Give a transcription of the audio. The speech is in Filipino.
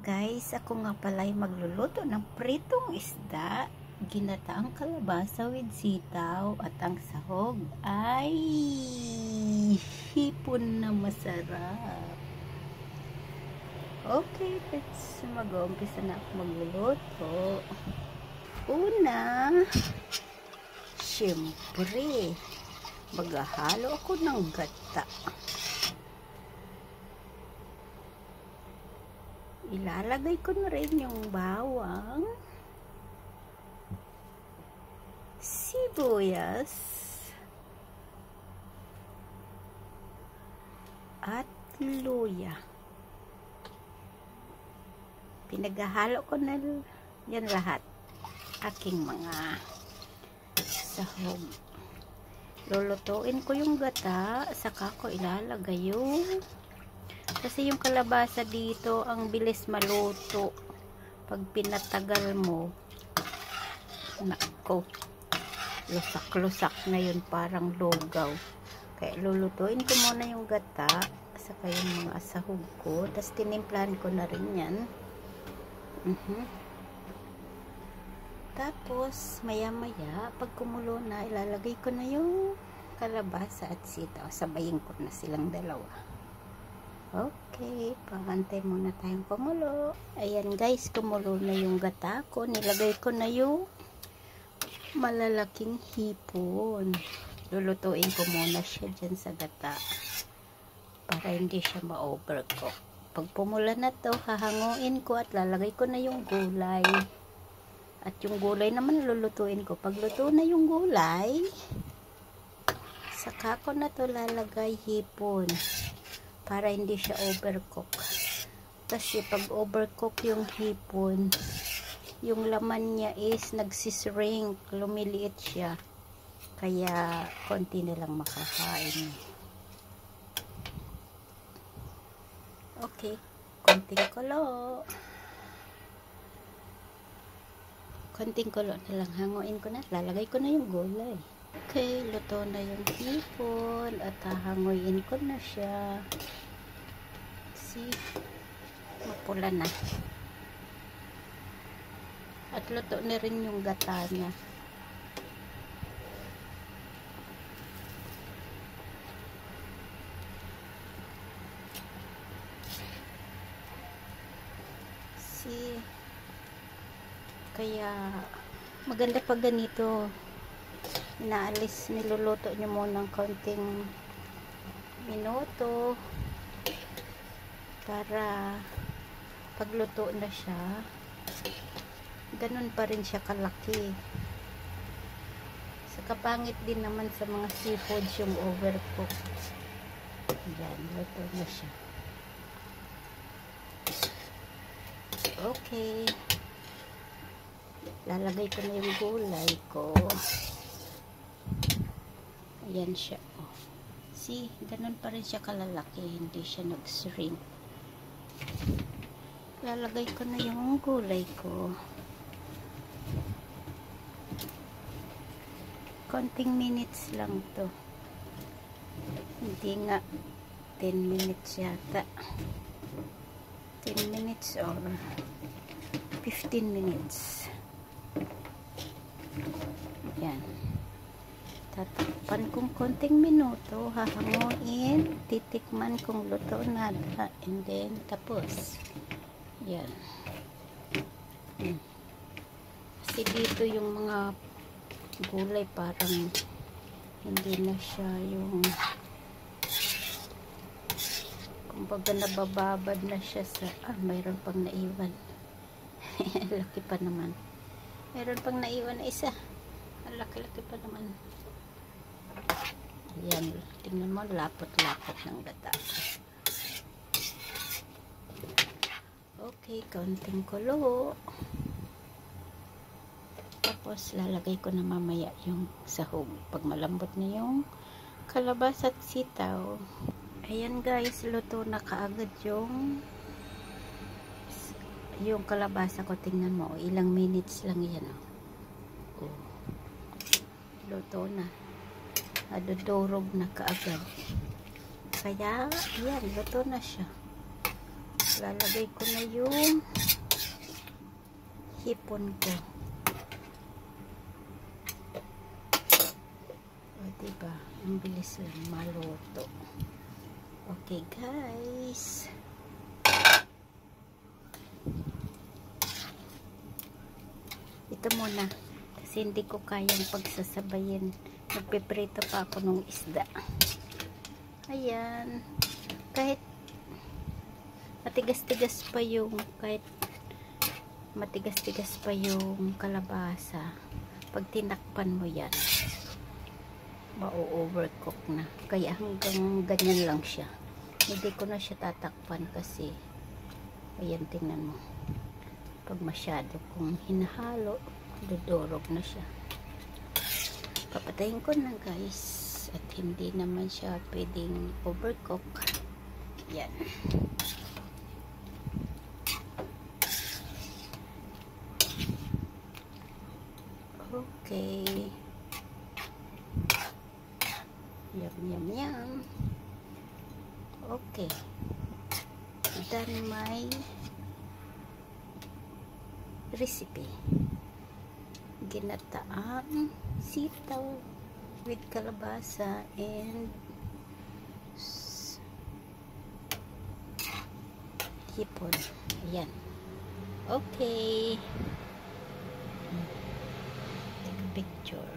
Guys, ako nga pala'y magluluto ng pritong isda, ginataang kalabasa with sitaw, at ang sahog ay hipon na masarap. Okay, let's mag-uumpisa na ako magluluto. Una, syempre, maghahalo ako ng gata. Ilalagay ko na rin yung bawang, sibuyas, at luya. Pinaghahalo ko na yan lahat. Aking mga sahog. Lulutuin ko yung gata, saka ko ilalagay yung kasi yung kalabasa dito ang bilis maluto pag pinatagal mo. Nako, lusak-lusak na yun, parang lugaw. Kaya lulutuin ko muna yung gata saka yung mga sahog ko, tapos tinimplahan ko na rin yan. Tapos maya maya pag kumulo na, ilalagay ko na yung kalabasa at sitaw, sabayin ko na silang dalawa. Okay, pangantay muna tayong kumulo. Ayan guys, kumulo na yung gata ko. Nilagay ko na yung malalaking hipon. Lulutuin ko muna siya dyan sa gata para hindi siya ma-overcook. Pag pumula na to, hahanguin ko at lalagay ko na yung gulay. At yung gulay naman lulutuin ko. Pag luto na yung gulay, saka ko na to lalagay hipon para hindi siya overcook. Kasi pag overcook yung hipon, yung laman niya is nagsishrink, lumiliit siya. Kaya konti na lang makakain. Okay, konting kulo. Konting kulo na lang, hanguin ko na, lalagay ko na yung gulay. Okay, luto na yung hipon at hahanguin ko na siya. See, mapula na. At luto na rin yung gata niya. See, kaya maganda pag ganito. Niluluto nyo muna ng konting minuto para pagluto na siya, ganun pa rin siya kalaki. Saka pangit din naman sa mga seafoods yung overcook. Yan, luto na siya. Okay, lalagay ko na yung gulay ko. Ayan siya. Oh. See, ganun pa rin siya kalalaki. Hindi siya nag-shrink. Lalagay ko na yung gulay ko. Konting minutes lang to. Hindi nga 10 minutes yata. 10 minutes or 15 minutes. Ayan. Tatakpan kong konting minuto, hahanguin, titikman kung luto na, and then tapos. Yan. Kasi dito yung mga gulay parang hindi na siya yung kumbaga nabababad na siya sa mayroon pang naiwan. Laki pa naman. Mayroon pang naiwan na isa. Ang laki-laki pa naman. Ayan, tingnan mo, lapot-lapot ng gata. Okay, kaunting kulo. Tapos, lalagay ko na mamaya yung sahog. Pag malambot na yung kalabasa at sitaw. Ayan guys, luto na kaagad yung kalabasa ko. Tingnan mo, ilang minutes lang yan. Oh. Luto na. Adudurog na kaagad. Kaya, yan, luto na siya. lalagay ko na yung hipon ko. O, diba? Ang bilis lang maluto. Okay, guys. Ito muna. Kasi hindi ko kayang pagsasabayin. Nagpiprito pa ako ng isda. Ayan. Kahit matigas-tigas pa yung kalabasa, pag tinakpan mo yan, ma-overcook na. Kaya hanggang ganyan lang siya. Hindi ko na siya tatakpan kasi ayan, tingnan mo. Pag masyado kong hinahalo, dudurog na siya. Papatayin ko na, guys. At hindi naman siya pwedeng overcook. Yan. Okay. Yum, yum, yum. Okay. Done my recipe. Ginataang sitaw with kalabasa and hipon. Ayan. Okay. Take a picture.